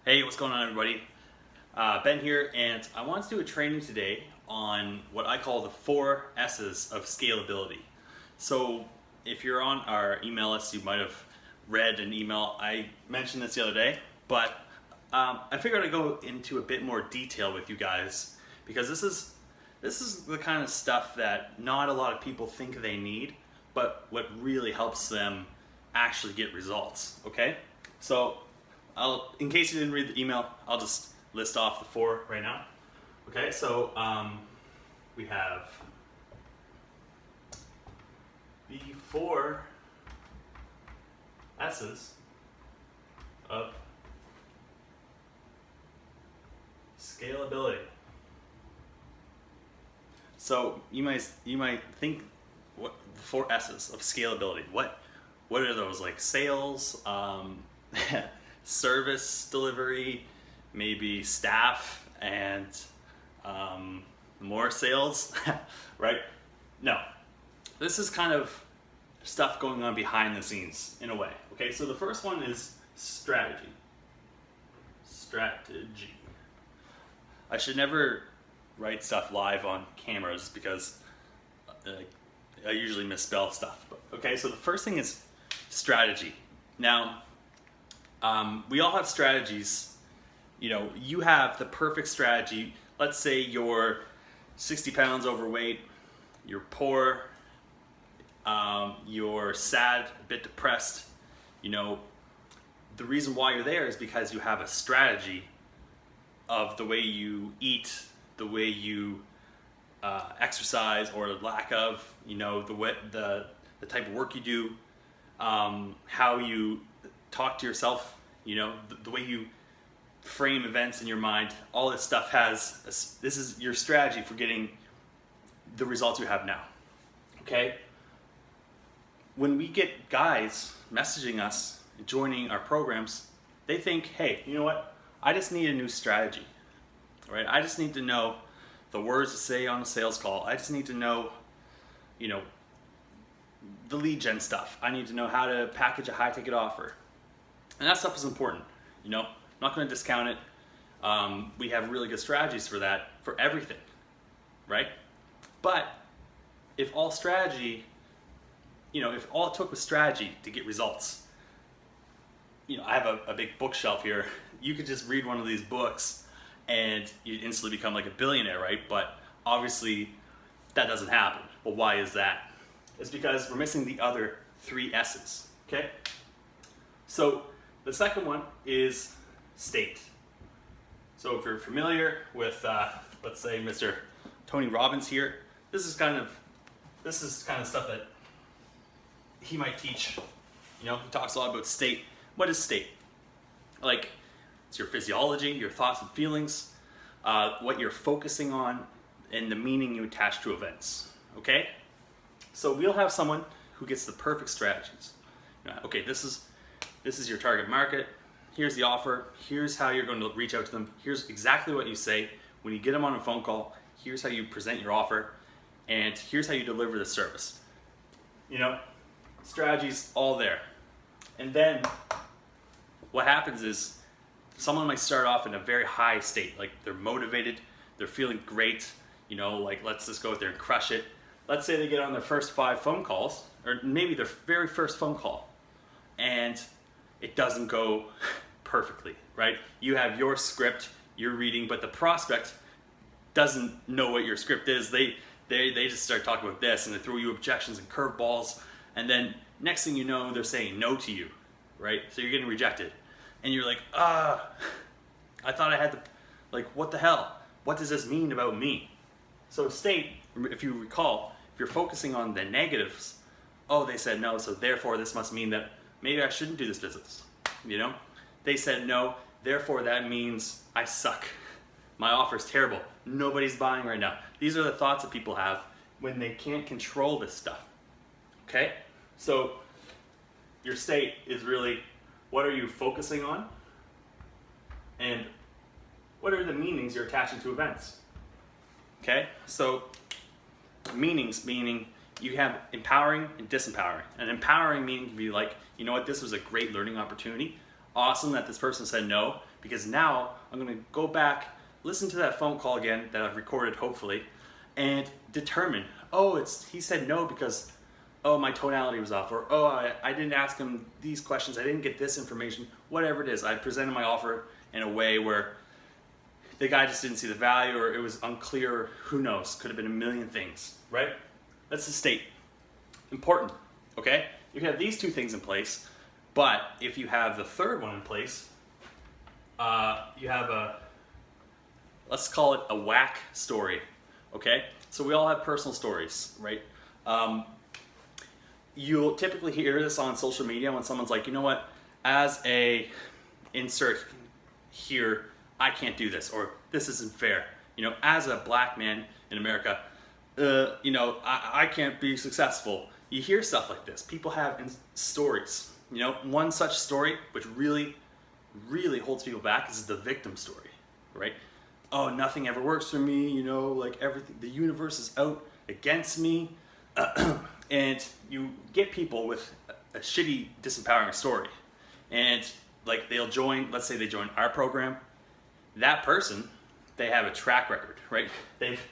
Hey, what's going on, everybody? Ben here, and I want to do a training today on what I call the 4 S's of scalability. So if you're on our email list, you might have read an email. I mentioned this the other day, but I figured I'd go into a bit more detail with you guys because this is the kind of stuff that not a lot of people think they need, but what really helps them actually get results, okay? So in case you didn't read the email, I'll just list off the 4 right now. Okay, so we have the 4 S's of scalability. So you might think, what the 4 S's of scalability? What are those? Like sales, service delivery, maybe staff, and more sales, right? No, this is kind of stuff going on behind the scenes in a way. Okay, so the first one is strategy. Strategy. I should never write stuff live on cameras because I usually misspell stuff. Okay, so the first thing is strategy. Now, we all have strategies. You know, you have the perfect strategy. Let's say you're 60 pounds overweight, you're poor, you're sad, a bit depressed. You know, the reason why you're there is because you have a strategy of the way you eat, the way you exercise or lack of, you know, the type of work you do, how you talk to yourself, you know, the way you frame events in your mind. All this stuff this is your strategy for getting the results you have now. Okay? When we get guys messaging us, joining our programs, they think, hey, you know what? I just need a new strategy, right? I just need to know the words to say on a sales call. I just need to know, you know, the lead gen stuff. I need to know how to package a high ticket offer. And that stuff is important, you know. I'm not going to discount it. We have really good strategies for that, for everything, right? But if all strategy, you know, if all it took was strategy to get results, you know, I have a big bookshelf here. You could just read one of these books and you'd instantly become like a billionaire, right? But obviously that doesn't happen. Well, why is that? It's because we're missing the other 3 S's, okay? So the second one is state. So if you're familiar with, let's say, Mr. Tony Robbins here, this is kind of stuff that he might teach. You know, he talks a lot about state. What is state? Like, it's your physiology, your thoughts and feelings, what you're focusing on, and the meaning you attach to events. Okay? So we'll have someone who gets the perfect strategies. You know, okay, this is your target market. Here's the offer. Here's how you're going to reach out to them. Here's exactly what you say when you get them on a phone call. Here's how you present your offer, and here's how you deliver the service. You know, strategies all there. And then what happens is someone might start off in a very high state, like they're motivated, they're feeling great, you know, like let's just go out there and crush it. Let's say they get on their first 5 phone calls, or maybe their very first phone call, and it doesn't go perfectly, right? You have your script, you're reading, but the prospect doesn't know what your script is. They just start talking about this, and they throw you objections and curveballs, and then next thing you know, they're saying no to you, right? So you're getting rejected, and you're like, I thought I had the, like, what the hell? What does this mean about me? So state, if you recall, if you're focusing on the negatives, oh, they said no, so therefore this must mean that maybe I shouldn't do this business, you know? They said no, therefore that means I suck. My offer's terrible. Nobody's buying right now. These are the thoughts that people have when they can't control this stuff, okay? So your state is really, what are you focusing on? And what are the meanings you're attaching to events? Okay, so meanings, meaning you have empowering and disempowering. And empowering meaning can be like, you know what, this was a great learning opportunity. awesome that this person said no, because now I'm gonna go back, listen to that phone call again that I've recorded hopefully, and determine, oh, he said no because, oh, my tonality was off, or oh, I didn't ask him these questions, I didn't get this information, whatever it is. I presented my offer in a way where the guy just didn't see the value, or it was unclear, who knows, could have been a million things, right? That's the state. Important, okay? You can have these two things in place, but if you have the third one in place, you have let's call it a whack story, okay? So we all have personal stories, right? You'll typically hear this on social media when someone's like, you know what, as a insert here, I can't do this, or this isn't fair. You know, as a black man in America, you know, I can't be successful. You hear stuff like this. People have stories. You know, one such story which really, really holds people back is the victim story, right? Oh, nothing ever works for me, you know, like everything, the universe is out against me. And you get people with a shitty, disempowering story. And like they'll join, let's say they join our program. That person, they have a track record, right?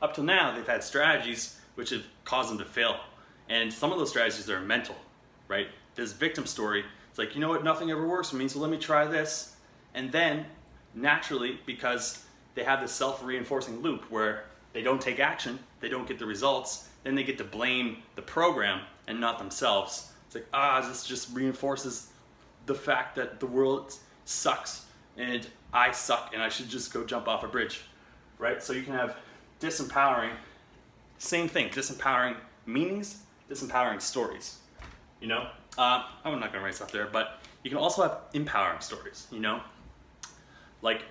Up till now, they've had strategies which have caused them to fail. And some of those strategies are mental, right? This victim story, it's like, you know what, nothing ever works for me, so let me try this. And then naturally, because they have this self-reinforcing loop where they don't take action, they don't get the results, then they get to blame the program and not themselves. It's like, this just reinforces the fact that the world sucks and I suck and I should just go jump off a bridge, right? So you can have disempowering, same thing, disempowering meanings, disempowering stories, you know? I'm not gonna write stuff there, but you can also have empowering stories, you know? Like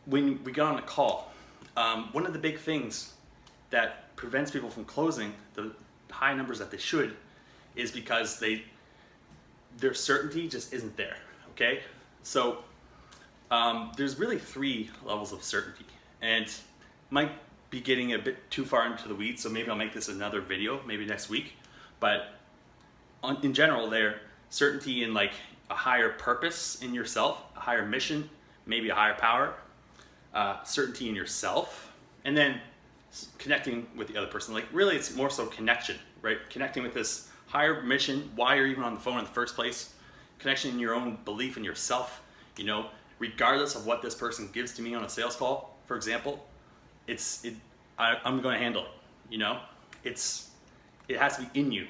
when we get on a call, one of the big things that prevents people from closing the high numbers that they should is because their certainty just isn't there, okay? So there's really 3 levels of certainty, and might be getting a bit too far into the weeds, so maybe I'll make this another video, maybe next week. But in general, they're certainty in like a higher purpose in yourself, a higher mission, maybe a higher power, certainty in yourself, and then connecting with the other person. Like really, it's more so connection, right? Connecting with this higher mission, why you're even on the phone in the first place, connection in your own belief in yourself, you know, regardless of what this person gives to me on a sales call, for example, I'm going to handle it, you know? It has to be in you.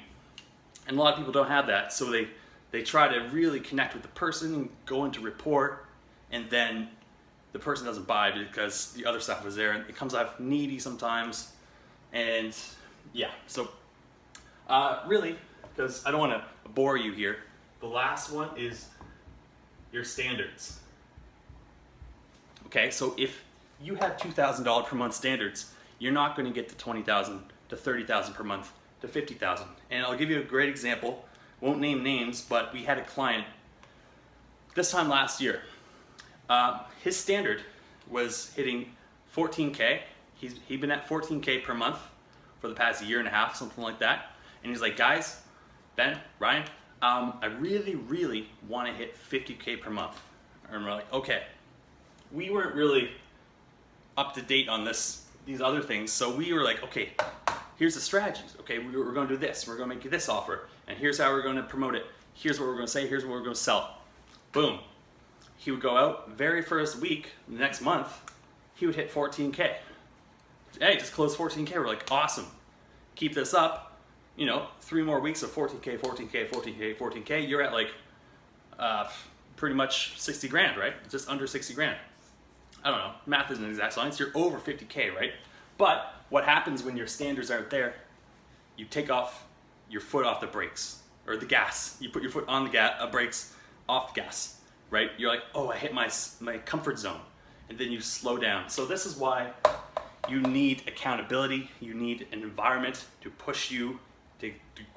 And a lot of people don't have that, so they try to really connect with the person and go into rapport, and then the person doesn't buy because the other stuff was there, and it comes off needy sometimes. And yeah, so really, because I don't want to bore you here, the last one is your standards. Okay, so if you have $2,000 per month standards, you're not going to get to $20,000 to $30,000 per month to $50,000. And I'll give you a great example. Won't name names, but we had a client this time last year. His standard was hitting 14K. He'd been at 14K per month for the past year and a half, something like that. And he's like, guys, Ben, Ryan, I really, really want to hit 50K per month. And we're like, okay. We weren't really up to date on these other things, so we were like, okay, here's the strategies. Okay, we're going to do this. We're going to make you this offer, and here's how we're going to promote it. Here's what we're going to say. Here's what we're going to sell. Boom. He would go out very first week, the next month, he would hit 14K. Hey, just close 14K. We're like, awesome. Keep this up. You know, 3 more weeks of 14K, 14K, 14K, 14K. You're at like pretty much 60 grand, right? Just under 60 grand. I don't know, math isn't an exact science, you're over 50K, right? But what happens when your standards aren't there, you take off your foot off the brakes, or the gas. You put your foot on the brakes, off the gas, right? You're like, oh, I hit my comfort zone, and then you slow down. So this is why you need accountability, you need an environment to push you to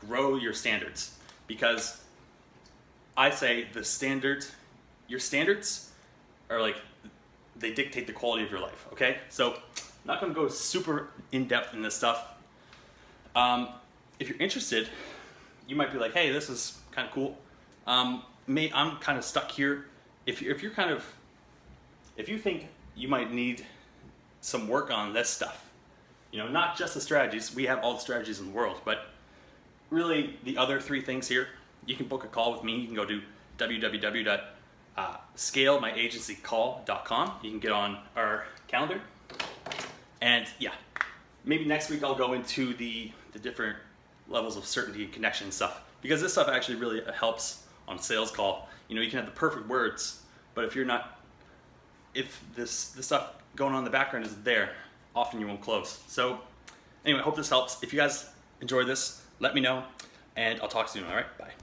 grow your standards. Because I say your standards are like, they dictate the quality of your life, okay? So I'm not gonna go super in-depth in this stuff. If you're interested, you might be like, hey, this is kind of cool. I'm kind of stuck here if you're kind of, if you think you might need some work on this stuff, you know, not just the strategies, we have all the strategies in the world, but really the other three things here, you can book a call with me. You can go to www.scalemyagencycall.com. You can get on our calendar. And yeah, maybe next week I'll go into the different levels of certainty and connection and stuff, because this stuff actually really helps on a sales call. You know, you can have the perfect words, but if you're not, if this stuff going on in the background isn't there, often you won't close. So anyway, I hope this helps. If you guys enjoy this, let me know, and I'll talk soon. All right, bye.